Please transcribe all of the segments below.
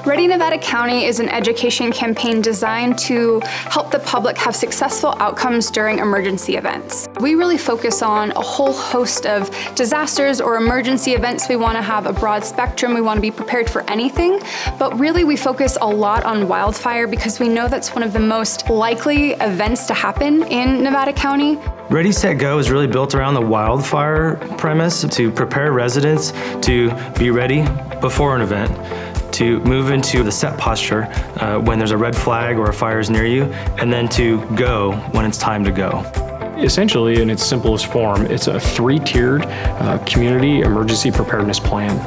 Ready Nevada County is an education campaign designed to help the public have successful outcomes during emergency events. We really focus on a whole host of disasters or emergency events. We want to have a broad spectrum. We want to be prepared for anything, but really we focus a lot on wildfire because we know that's one of the most likely events to happen in Nevada County. Ready, Set, Go is really built around the wildfire premise to prepare residents to be ready before an event, to move into the set posture when there's a red flag or a fire is near you, and then to go when it's time to go. Essentially, in its simplest form, it's a 3-tiered community emergency preparedness plan.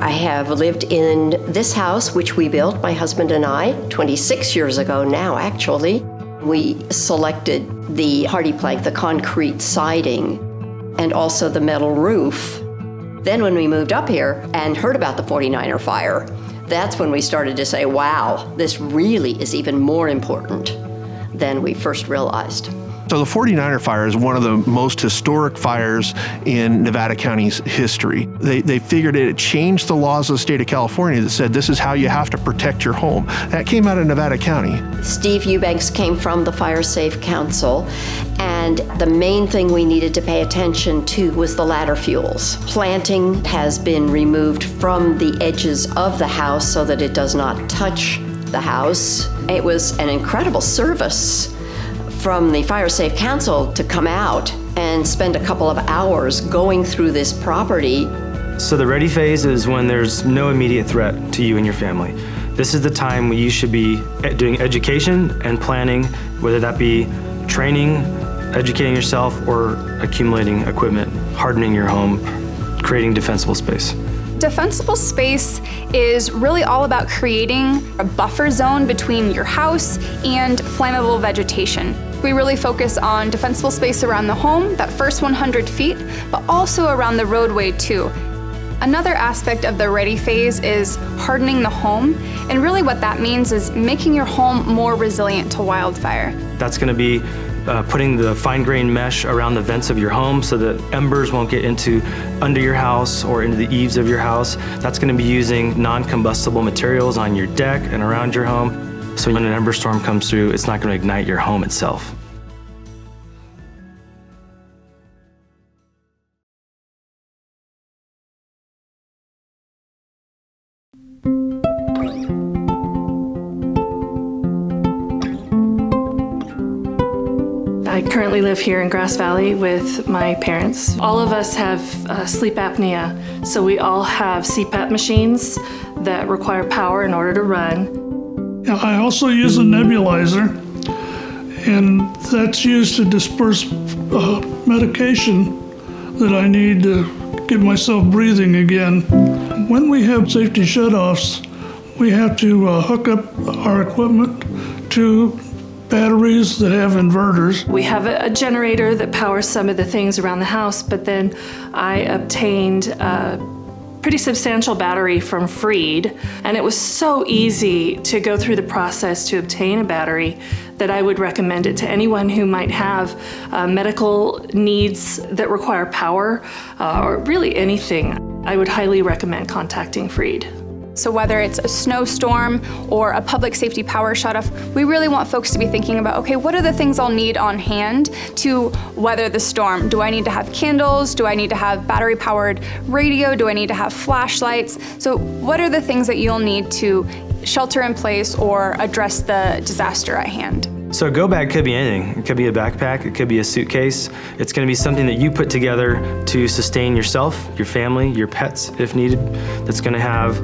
I have lived in this house, which we built, my husband and I, 26 years ago now, actually. We selected the hardy plank, the concrete siding, and also the metal roof. Then when we moved up here and heard about the 49er fire, that's when we started to say, wow, this really is even more important than we first realized. So the 49er fire is one of the most historic fires in Nevada County's history. They figured it changed the laws of the state of California that said this is how you have to protect your home. That came out of Nevada County. Steve Eubanks came from the Fire Safe Council, and the main thing we needed to pay attention to was the ladder fuels. Planting has been removed from the edges of the house so that it does not touch the house. It was an incredible service from the Fire Safe Council to come out and spend a couple of hours going through this property. So the ready phase is when there's no immediate threat to you and your family. This is the time when you should be doing education and planning, whether that be training, educating yourself, or accumulating equipment, hardening your home, creating defensible space. Defensible space is really all about creating a buffer zone between your house and flammable vegetation. We really focus on defensible space around the home, that first 100 feet, but also around the roadway too. Another aspect of the ready phase is hardening the home, and really what that means is making your home more resilient to wildfire. That's going to be putting the fine-grained mesh around the vents of your home so that embers won't get under your house or into the eaves of your house. That's going to be using non-combustible materials on your deck and around your home. So when an ember storm comes through, it's not going to ignite your home itself. I currently live here in Grass Valley with my parents. All of us have sleep apnea, so we all have CPAP machines that require power in order to run. I also use a nebulizer, and that's used to disperse medication that I need to get myself breathing again. When we have safety shutoffs, we have to hook up our equipment to batteries that have inverters. We have a generator that powers some of the things around the house, but then I obtained a pretty substantial battery from Freed, and it was so easy to go through the process to obtain a battery that I would recommend it to anyone who might have medical needs that require power, or really anything. I would highly recommend contacting Freed. So whether it's a snowstorm or a public safety power shutoff, we really want folks to be thinking about, okay, what are the things I'll need on hand to weather the storm? Do I need to have candles? Do I need to have battery-powered radio? Do I need to have flashlights? So what are the things that you'll need to shelter in place or address the disaster at hand? So a go bag could be anything. It could be a backpack, it could be a suitcase. It's going to be something that you put together to sustain yourself, your family, your pets if needed. That's going to have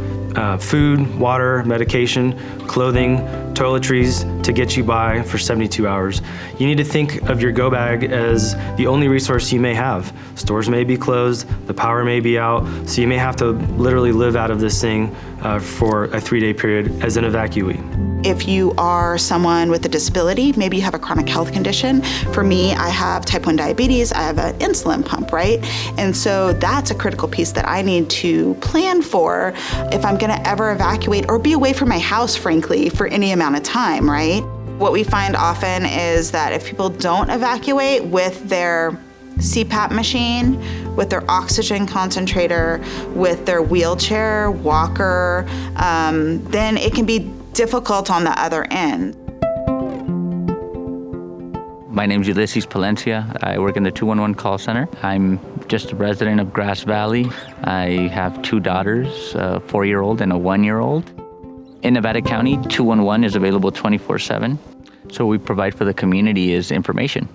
food, water, medication, clothing, toiletries to get you by for 72 hours. You need to think of your go bag as the only resource you may have. Stores may be closed, the power may be out, so you may have to literally live out of this thing for a 3-day period as an evacuee. If you are someone with a disability, maybe you have a chronic health condition. For me, I have type 1 diabetes, I have an insulin pump, right? And so that's a critical piece that I need to plan for if I'm gonna ever evacuate or be away from my house, frankly, for any amount of time, right? What we find often is that if people don't evacuate with their CPAP machine, with their oxygen concentrator, with their wheelchair, walker, then it can be difficult on the other end. My name's Ulysses Palencia. I work in the 211 call center. I'm just a resident of Grass Valley. I have 2 daughters, a 4-year-old and a 1-year-old. In Nevada County, 211 is available 24/7. So what we provide for the community is information.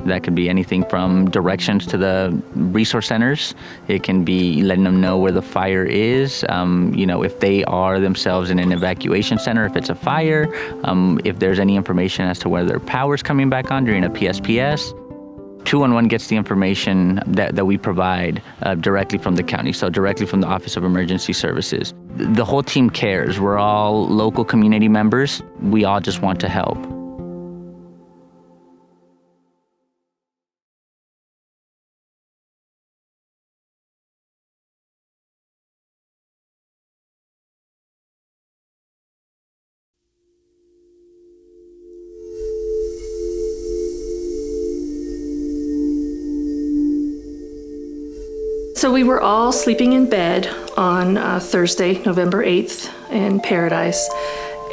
That could be anything from directions to the resource centers. It can be letting them know where the fire is, if they are themselves in an evacuation center, if it's a fire, if there's any information as to whether their power's coming back on during a PSPS. 211 gets the information that we provide directly from the county, so directly from the Office of Emergency Services. The whole team cares. We're all local community members. We all just want to help. So we were all sleeping in bed on Thursday, November 8th in Paradise.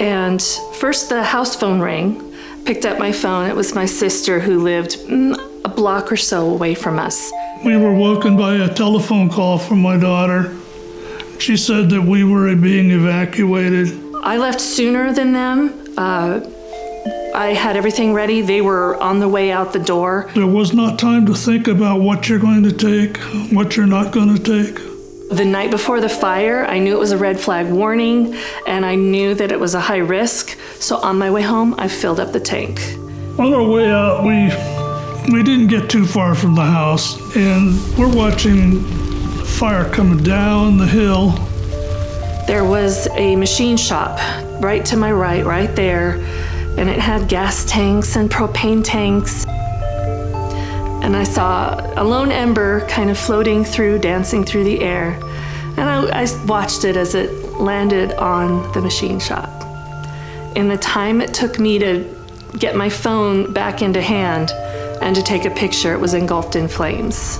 And first the house phone rang. Picked up my phone. It was my sister who lived a block or so away from us. We were woken by a telephone call from my daughter. She said that we were being evacuated. I left sooner than them. I had everything ready. They were on the way out the door. There was not time to think about what you're going to take, what you're not going to take. The night before the fire, I knew it was a red flag warning, and I knew that it was a high risk. So on my way home, I filled up the tank. On our way out, we didn't get too far from the house, and we're watching fire coming down the hill. There was a machine shop right to my right there, and it had gas tanks and propane tanks. And I saw a lone ember kind of floating through, dancing through the air. And I watched it as it landed on the machine shop. In the time it took me to get my phone back into hand and to take a picture, it was engulfed in flames.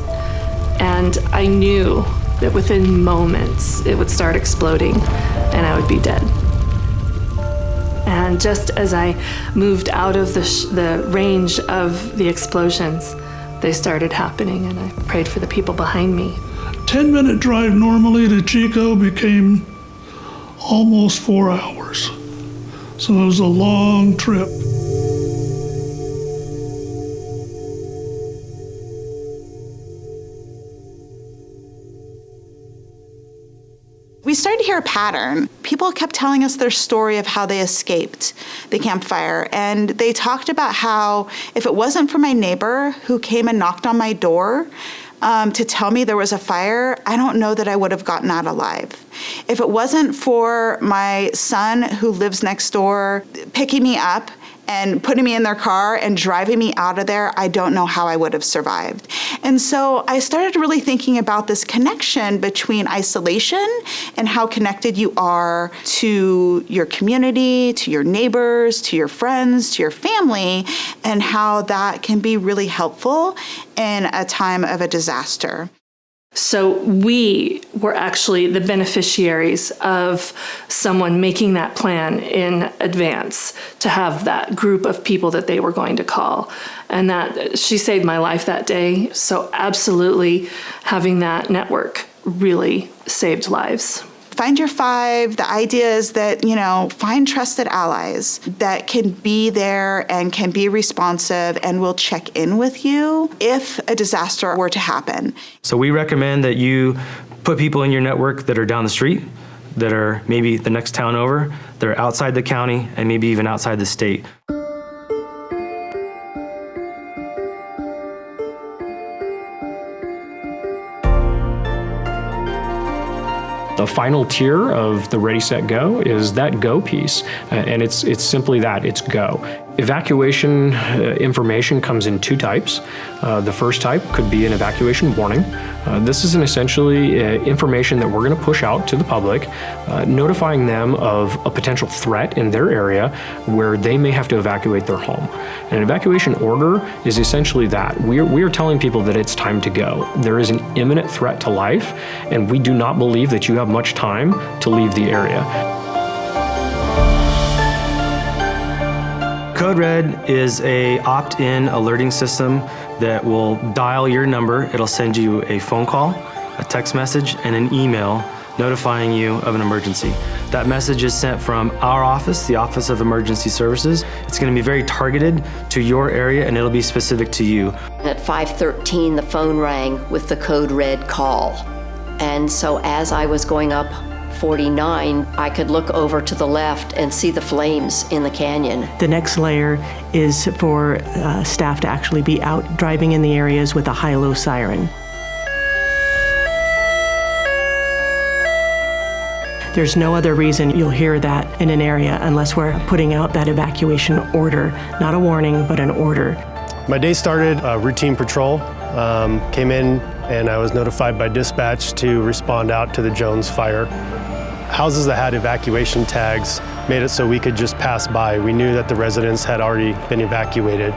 And I knew that within moments it would start exploding and I would be dead. And just as I moved out of the range of the explosions, they started happening, and I prayed for the people behind me. 10-minute drive normally to Chico became almost 4 hours. So it was a long trip. We started to hear a pattern. People kept telling us their story of how they escaped the campfire. And they talked about how if it wasn't for my neighbor who came and knocked on my door to tell me there was a fire, I don't know that I would have gotten out alive. If it wasn't for my son who lives next door picking me up and putting me in their car and driving me out of there, I don't know how I would have survived. And so I started really thinking about this connection between isolation and how connected you are to your community, to your neighbors, to your friends, to your family, and how that can be really helpful in a time of a disaster. So we were actually the beneficiaries of someone making that plan in advance to have that group of people that they were going to call. And that she saved my life that day. So absolutely having that network really saved lives. Find your five. The idea is that, find trusted allies that can be there and can be responsive and will check in with you if a disaster were to happen. So we recommend that you put people in your network that are down the street, that are maybe the next town over, that are outside the county, and maybe even outside the state. The final tier of the Ready, Set, Go is that go piece, and it's simply that, it's go. Evacuation information comes in two types. The first type could be an evacuation warning. This is essentially information that we're going to push out to the public, notifying them of a potential threat in their area where they may have to evacuate their home. And an evacuation order is essentially that. We are telling people that it's time to go. There is an imminent threat to life, and we do not believe that you have much time to leave the area. Code Red is a opt-in alerting system that will dial your number. It'll send you a phone call, a text message, and an email notifying you of an emergency. That message is sent from our office, the Office of Emergency Services. It's going to be very targeted to your area, and it'll be specific to you. At 5:13, the phone rang with the Code Red call. And so as I was going up 49, I could look over to the left and see the flames in the canyon. The next layer is for staff to actually be out driving in the areas with a high-low siren. There's no other reason you'll hear that in an area unless we're putting out that evacuation order, not a warning, but an order. My day started routine patrol. Came in and I was notified by dispatch to respond out to the Jones fire. Houses that had evacuation tags made it so we could just pass by. We knew that the residents had already been evacuated.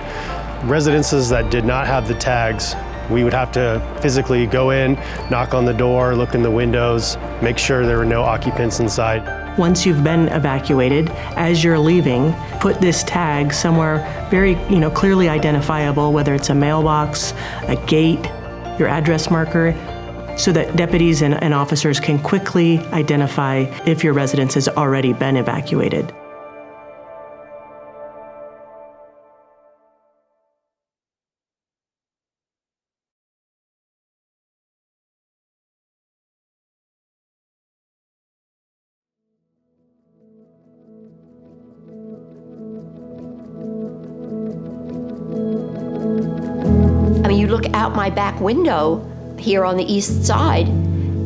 Residences that did not have the tags, we would have to physically go in, knock on the door, look in the windows, make sure there were no occupants inside. Once you've been evacuated, as you're leaving, put this tag somewhere very, clearly identifiable, whether it's a mailbox, a gate, your address marker, so that deputies and officers can quickly identify if your residence has already been evacuated. You look out my back window here on the east side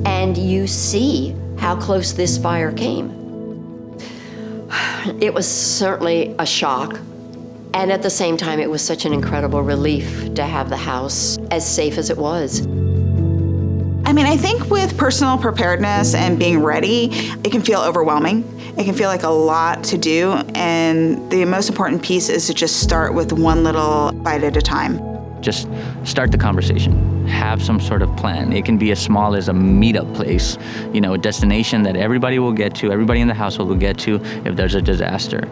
and you see how close this fire came. It was certainly a shock, and at the same time it was such an incredible relief to have the house as safe as it was. I think with personal preparedness and being ready, it can feel overwhelming. It can feel like a lot to do, and the most important piece is to just start with one little bite at a time. Just start the conversation. Have some sort of plan. It can be as small as a meetup place, a destination that everybody will get to, everybody in the household will get to if there's a disaster.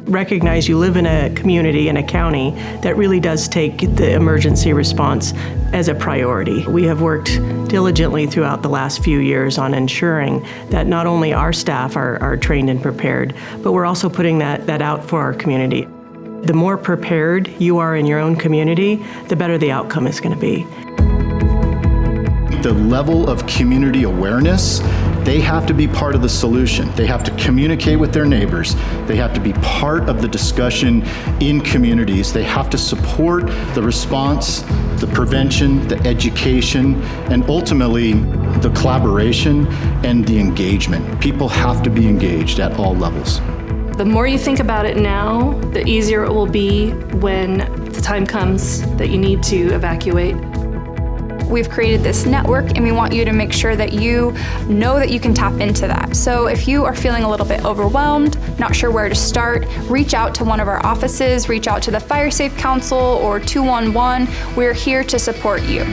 Recognize you live in a community, in a county, that really does take the emergency response as a priority. We have worked diligently throughout the last few years on ensuring that not only our staff are trained and prepared, but we're also putting that out for our community. The more prepared you are in your own community, the better the outcome is going to be. The level of community awareness, they have to be part of the solution. They have to communicate with their neighbors. They have to be part of the discussion in communities. They have to support the response, the prevention, the education, and ultimately the collaboration and the engagement. People have to be engaged at all levels. The more you think about it now, the easier it will be when the time comes that you need to evacuate. We've created this network, and we want you to make sure that you know that you can tap into that. So if you are feeling a little bit overwhelmed, not sure where to start, reach out to one of our offices, reach out to the Fire Safe Council or 211. We're here to support you.